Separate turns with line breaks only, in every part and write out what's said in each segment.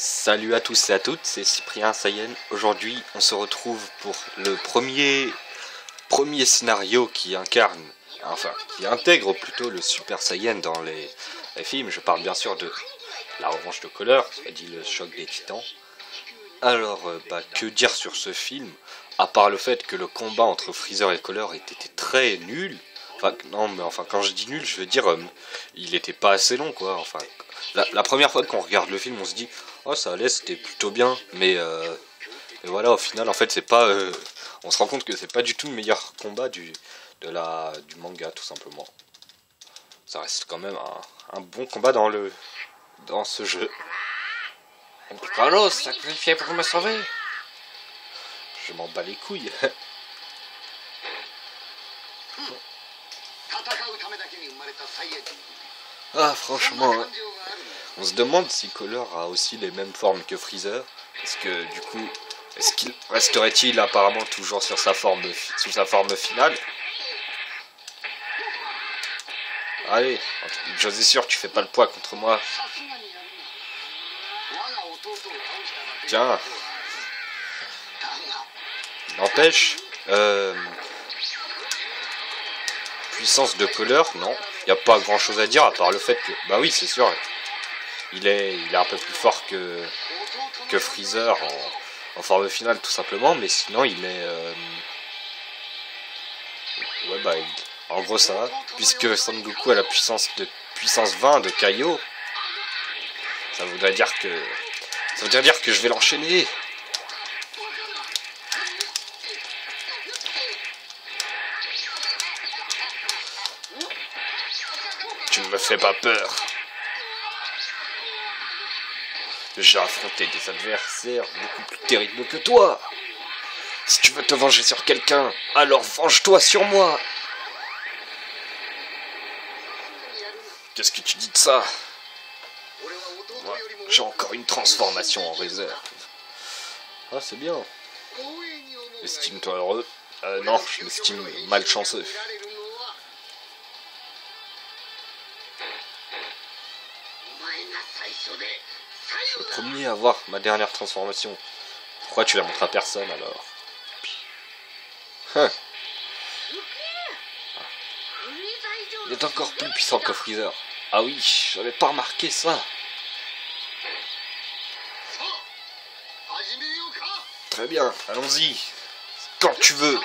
Salut à tous et à toutes, c'est Cyprien Saiyan. Aujourd'hui, on se retrouve pour le premier scénario qui incarne, enfin, qui intègre plutôt le Super Saiyan dans les films. Je parle bien sûr de La Revanche de Cooler, c'est-à-dire le choc des titans. Alors, que dire sur ce film, à part le fait que le combat entre Freezer et Cooler était très nul. Enfin, non, mais enfin, quand je dis nul, je veux dire, il était pas assez long, quoi. Enfin, la première fois qu'on regarde le film, on se dit, oh, ça allait, c'était plutôt bien, mais voilà, au final, en fait, c'est pas, on se rend compte que c'est pas du tout le meilleur combat du manga, tout simplement. Ça reste quand même un bon combat dans ce jeu. Carlos, sacrifié pour me sauver. Je m'en bats les couilles. Ah, franchement, on se demande si Cooler a aussi les mêmes formes que Freezer. Parce que du coup, est-ce qu'il resterait-il apparemment toujours sur sa forme, sous sa forme finale? Allez, je suis sûr, tu fais pas le poids contre moi. Tiens. N'empêche, puissance de Cooler, non. Il n'y a pas grand chose à dire à part le fait que, bah oui, c'est sûr, il est un peu plus fort que Freezer en forme finale, tout simplement, mais sinon il est. Ouais, bah, en gros, ça va. Puisque Son Goku a la puissance 20 de Kaio, ça voudrait dire que je vais l'enchaîner. Tu ne me fais pas peur. J'ai affronté des adversaires beaucoup plus terribles que toi. Si tu veux te venger sur quelqu'un, alors venge-toi sur moi. Qu'est-ce que tu dis de ça? Moi, j'ai encore une transformation en réserve. Ah, c'est bien. Estime-toi heureux. Non, je m'estime malchanceux. Je suis le premier à voir ma dernière transformation. Pourquoi tu la montres à personne alors? Hein. Il est encore plus puissant que Freezer. Ah oui, j'avais pas remarqué ça. Très bien, allons-y. Quand tu veux.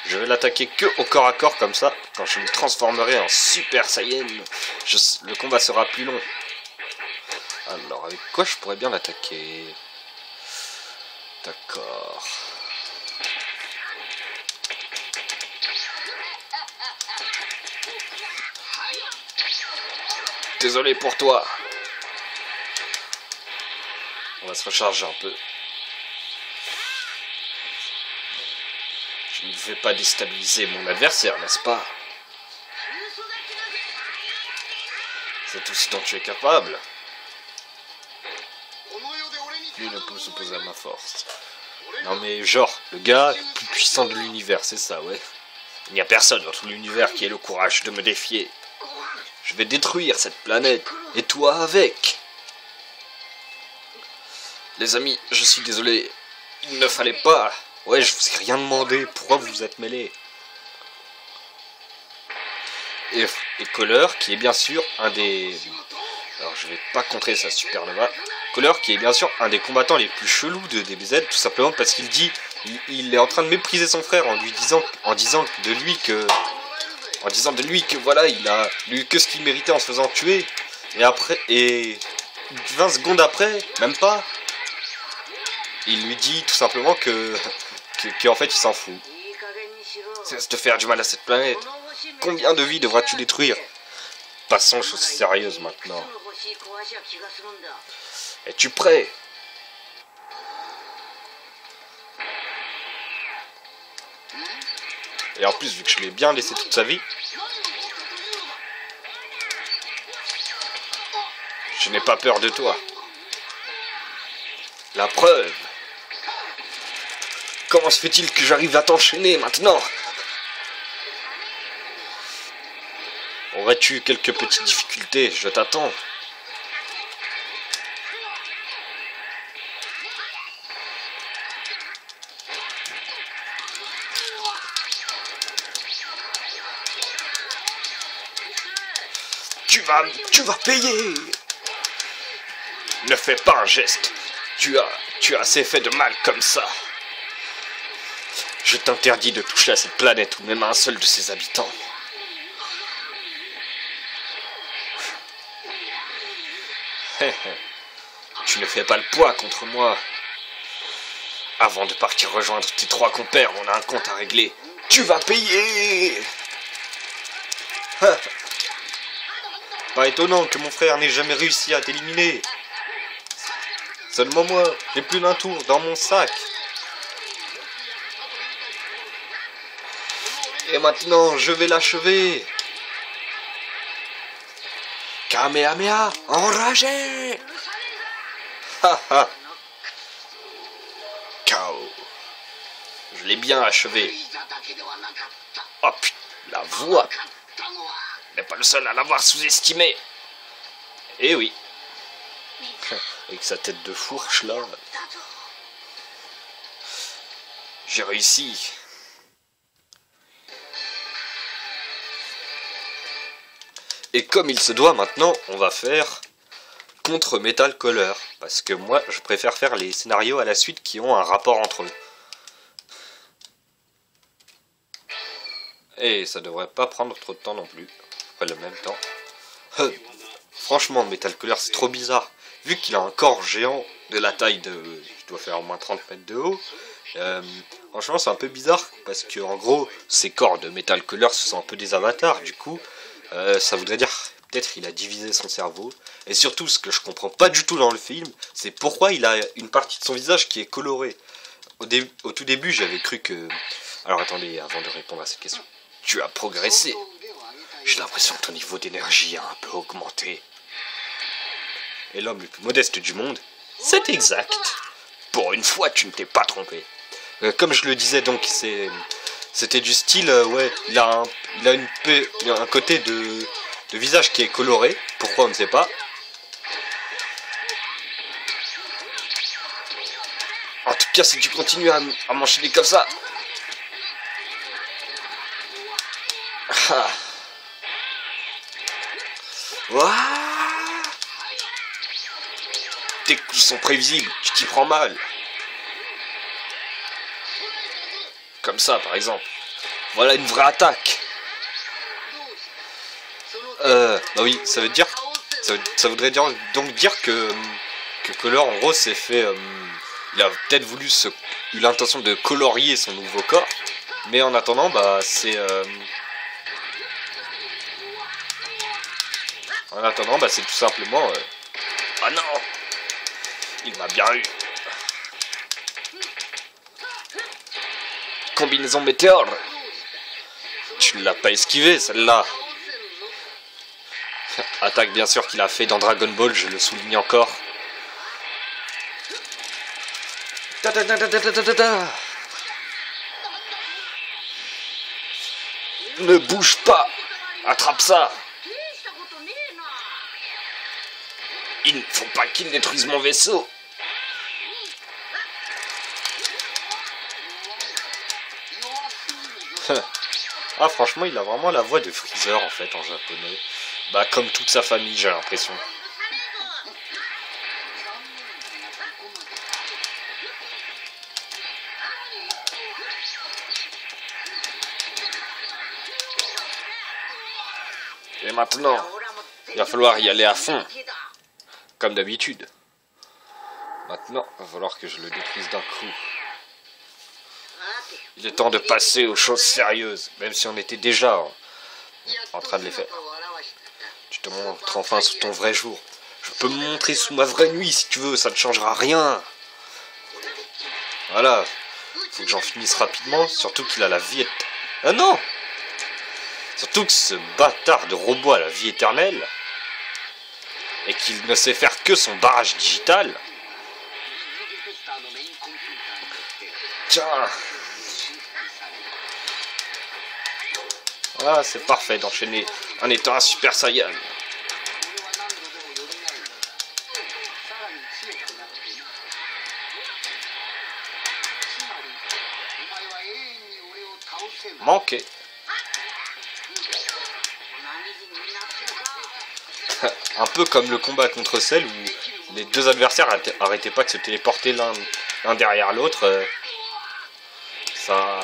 Je vais l'attaquer que au corps à corps comme ça. Quand je me transformerai en Super Saiyan, le combat sera plus long. Alors, avec quoi je pourrais bien l'attaquer? D'accord. Désolé pour toi. On va se recharger un peu. Je ne vais pas déstabiliser mon adversaire, n'est-ce pas? C'est tout ce dont tu es capable. Lui ne peut s'opposer à ma force. Non mais genre, le gars le plus puissant de l'univers, c'est ça, ouais. Il n'y a personne dans tout l'univers qui ait le courage de me défier. Je vais détruire cette planète, et toi avec. Les amis, je suis désolé. Il ne fallait pas. Ouais, je vous ai rien demandé. Pourquoi vous vous êtes mêlés? Et Cooler, qui est bien sûr un des... Alors, je vais pas contrer sa supernova. Cooler, qui est bien sûr un des combattants les plus chelous de DBZ, tout simplement parce qu'il dit... Il est en train de mépriser son frère en disant de lui que voilà, il a eu que ce qu'il méritait en se faisant tuer. Et 20 secondes après, même pas, il lui dit tout simplement qu'en fait il s'en fout. Cesse de faire du mal à cette planète. Combien de vies devras-tu détruire? Passons aux choses sérieuses maintenant. Es-tu prêt? Et en plus, vu que je l'ai bien laissé toute sa vie, je n'ai pas peur de toi. La preuve. Comment se fait-il que j'arrive à t'enchaîner maintenant? On Aurais-tu eu quelques petites difficultés? Je t'attends. Tu vas payer. Ne fais pas un geste. Tu as assez fait de mal comme ça. Je t'interdis de toucher à cette planète ou même à un seul de ses habitants. Tu ne fais pas le poids contre moi. Avant de partir rejoindre tes 3 compères, on a un compte à régler. Tu vas payer. Pas étonnant que mon frère n'ait jamais réussi à t'éliminer. Seulement moi, j'ai plus d'un tour dans mon sac. Et maintenant, je vais l'achever. Kamehameha, enragé. Haha. KO. Je l'ai bien achevé. Oh putain, la voix. N'est pas le seul à l'avoir sous-estimé. Eh oui. Avec sa tête de fourche là. J'ai réussi. Et comme il se doit maintenant, on va faire contre Metal Color. Parce que moi, je préfère faire les scénarios à la suite qui ont un rapport entre eux. Et ça devrait pas prendre trop de temps non plus. Après le même temps. Franchement, Metal Color, c'est trop bizarre. Vu qu'il a un corps géant de la taille de... Il doit faire au moins 30 mètres de haut. Franchement, c'est un peu bizarre. Parce que en gros, ces corps de Metal Color, ce sont un peu des avatars. Du coup, ça voudrait dire... Peut-être il a divisé son cerveau. Et surtout, ce que je comprends pas du tout dans le film, c'est pourquoi il a une partie de son visage qui est colorée. Au tout début, j'avais cru que... Alors attendez, avant de répondre à cette question. Tu as progressé. J'ai l'impression que ton niveau d'énergie a un peu augmenté. Et l'homme le plus modeste du monde, c'est exact. Pour une fois, tu ne t'es pas trompé. Comme je le disais, donc, c'était du style, ouais, il a un côté de visage qui est coloré. Pourquoi, on ne sait pas. En tout cas, si tu continues à m'enchaîner comme ça... Ah. Ouah. Tes coups sont prévisibles, tu t'y prends mal. Comme ça, par exemple. Voilà une vraie attaque. Bah oui, ça veut dire... Ça voudrait donc dire que Color, en gros, s'est fait... il a peut-être eu l'intention de colorier son nouveau corps. Mais en attendant, bah, c'est... En attendant, bah, c'est tout simplement... Ah non! Il m'a bien eu. Combinaison météore. Tu ne l'as pas esquivé, celle-là. Attaque, bien sûr, qu'il a fait dans Dragon Ball, je le souligne encore. Ne bouge pas. Attrape ça. Il ne faut pas qu'il détruise mon vaisseau. Ah, franchement, il a vraiment la voix de Freezer, en fait, en japonais. Bah, comme toute sa famille, j'ai l'impression. Et maintenant, il va falloir y aller à fond. Comme d'habitude. Maintenant, il va falloir que je le détruise d'un coup. Il est temps de passer aux choses sérieuses, même si on était déjà en train de les faire. Tu te montres enfin sous ton vrai jour. Je peux me montrer sous ma vraie nuit si tu veux, ça ne changera rien. Voilà. Faut que j'en finisse rapidement, surtout qu'il a la vie éternelle. Ah non! Surtout que ce bâtard de robot a la vie éternelle. Et qu'il ne sait faire que son barrage digital. Tiens. Ah, c'est parfait d'enchaîner en étant un Super Saiyan. Manqué. Un peu comme le combat contre Cell où les deux adversaires arrêtaient pas de se téléporter l'un derrière l'autre. Ça,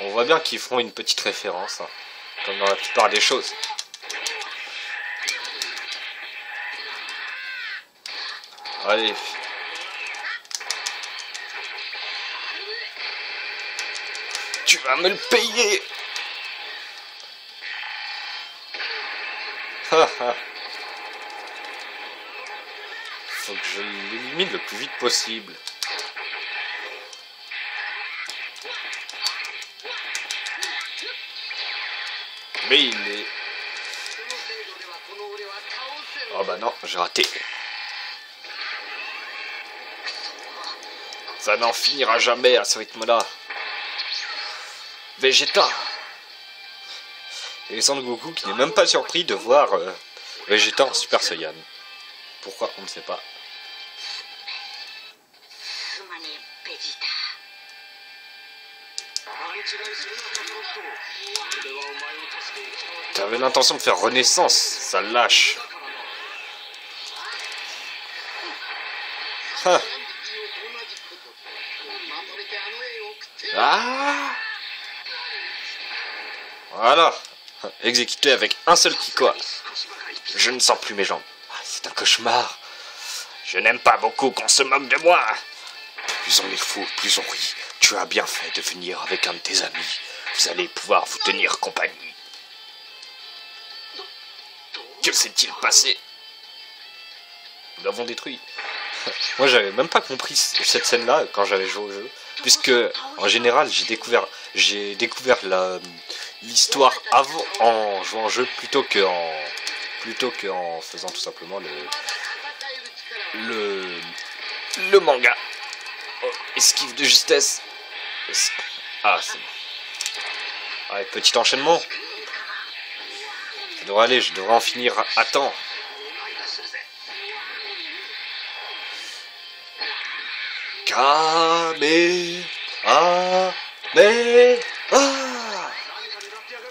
on voit bien qu'ils feront une petite référence, hein, comme dans la plupart des choses. Allez. Tu vas me le payer. Faut que je l'élimine le plus vite possible. Mais il est... Oh bah non, j'ai raté. Ça n'en finira jamais à ce rythme-là. Vegeta. Et Son Goku qui n'est même pas surpris de voir Vegeta en Super Saiyan. Pourquoi, on ne sait pas. T'avais l'intention de faire renaissance, ça lâche. Ah. Ah. Voilà. Exécuté avec un seul Kikoa. Je ne sens plus mes jambes. Ah, c'est un cauchemar. Je n'aime pas beaucoup qu'on se moque de moi. Plus on est fou, plus on rit. Tu as bien fait de venir avec un de tes amis. Vous allez pouvoir vous tenir compagnie. Que s'est-il passé? Nous l'avons détruit. Moi, j'avais même pas compris cette scène-là quand j'avais joué au jeu, puisque en général, j'ai découvert l'histoire avant en jouant au jeu plutôt que en faisant tout simplement le manga. Oh, esquive de justesse. Ah, c'est bon. Allez, petit enchaînement. Ça devrait aller, je devrais en finir à temps.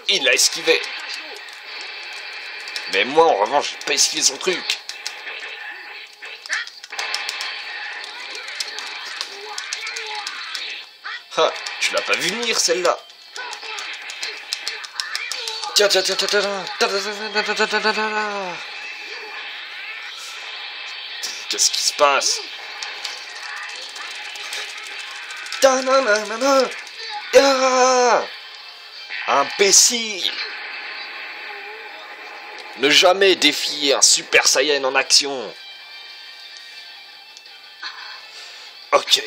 Il a esquivé. Mais moi, en revanche, j'ai pas esquivé son truc. Ah, tu l'as pas vu venir, celle-là. Tiens. Qu'est-ce qui se passe? Imbécile! Ne jamais défier un Super Saiyan en action. Ok,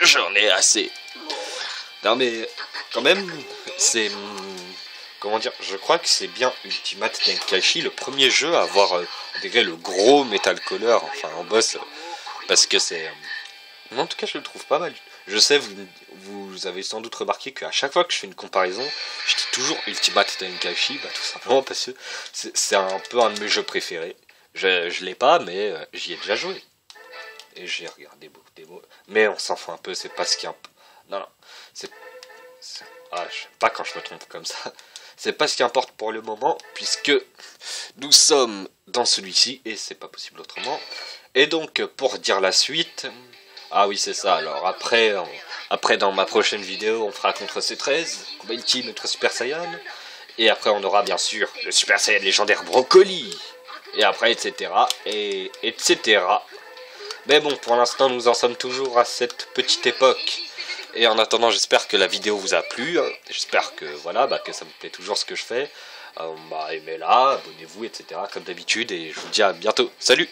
j'en ai assez. Non mais, quand même, c'est... Comment dire? Je crois que c'est bien Ultimate Tenkaichi, le premier jeu à avoir intégré le gros Metal Color, enfin en boss, parce que c'est... En tout cas, je le trouve pas mal. Je sais, vous avez sans doute remarqué qu'à chaque fois que je fais une comparaison, je dis toujours Ultimate Tenkaichi, bah, tout simplement parce que c'est un peu un de mes jeux préférés. Je l'ai pas, mais j'y ai déjà joué. Et j'ai regardé beaucoup de démos. Mais on s'en fout un peu, c'est pas ce qui... Non, ah, je sais pas quand je me trompe comme ça. C'est pas ce qui importe pour le moment, puisque nous sommes dans celui-ci, et c'est pas possible autrement. Et donc, pour dire la suite... Ah oui, c'est ça, alors après dans ma prochaine vidéo, on fera contre C13, Combine Team contre Super Saiyan, et après on aura bien sûr le Super Saiyan légendaire Brocoli, et après etc. et etc. Mais bon, pour l'instant nous en sommes toujours à cette petite époque, et en attendant j'espère que la vidéo vous a plu, j'espère que voilà, que ça vous plaît toujours ce que je fais, aimez-la, abonnez-vous, etc. comme d'habitude, et je vous dis à bientôt, salut!